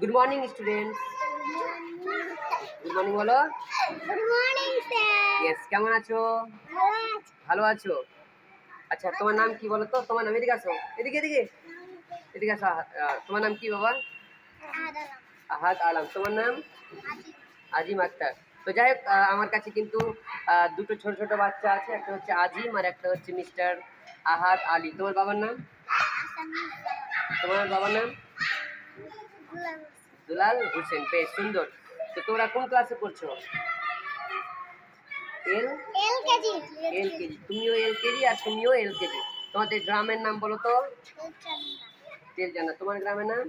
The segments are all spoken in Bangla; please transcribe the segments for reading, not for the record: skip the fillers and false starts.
Good morning students. Good morning বলো। Good morning sir. ইয়েস, কেমন আছো? ভালো আছো? আচ্ছা, তোমার নাম কি বলো তো? তোমার নাম, এদিকে আসো, এদিকে এদিকে এদিকে আসো। তোমার নাম কি বাবা? আহাদ আলম। তোমার নাম? আজিম আক্তার। তো যাই হোক, আমার কাছে কিন্তু দুটো ছোট ছোট বাচ্চা আছে, একটা হচ্ছে আজিম আর একটা হচ্ছে মিস্টার আহাদ আলী। তোমার বাবার নাম? তোমার বাবার নাম? দুলাল হোসেন। বেশ সুন্দর। তো তোমরা কোন ক্লাসে পড়ছো? এলকেজি। এলকেজি। তুমিও এলকেজি আর তুমিও এলকেজি। তোমাদের গ্রামের নাম বলো তো? তেলজানা। তোমার গ্রামের নাম?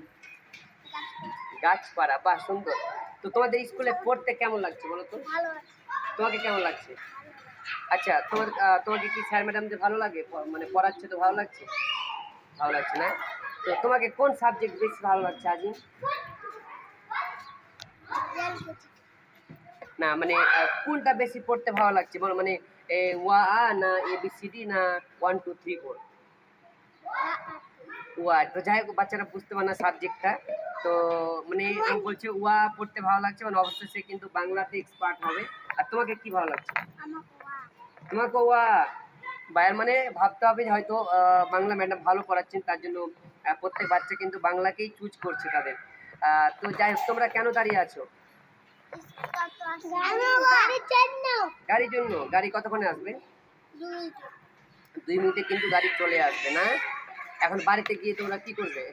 গাছপাড়া। বাহ, সুন্দর। তো তোমাদের স্কুলে পড়তে কেমন লাগছে বলো তো? ভালো। তোমাকে কেমন লাগছে? আচ্ছা, তোমাকে কি স্যার ম্যাডামদের ভালো লাগে? মানে পড়াচ্ছে তো ভালো লাগছে? ভালো লাগছে না? তো তোমাকে কোন সাবজেক্ট বেশি ভালো লাগছে আজিম? না মানে কোনটা বেশি পড়তে ভালো লাগছে বলো? মানে ওয়া আ না ABCD না 1 2 3 4? ওয়া। তো যাই হোক, বাচ্চারা বুঝতে পারে না সাবজেক্টটা। তো মানে ও বলছে ওয়া পড়তে ভালো লাগছে, মানে অবশ্যই সে কিন্তু বাংলাতে এক্সপার্ট হবে। আর তোমাকে কি ভালো লাগছে? তোমাকে ওয়া। বায়ের মানে ভাবতে হবে যে হয়তো বাংলা ম্যাডাম ভালো পড়াচ্ছেন, তার জন্য প্রত্যেক বাচ্চা কিন্তু বাংলাকেই চুজ করছে তাদের। তো যাই হোক, তোমরা কেন দাঁড়িয়ে আছো? গাড়ির জন্য। গাড়ি কতক্ষণে আসবে? 2 মিনিটে কিন্তু গাড়ি চলে আসবে না? এখন বাড়িতে গিয়ে তোমরা কি করবে?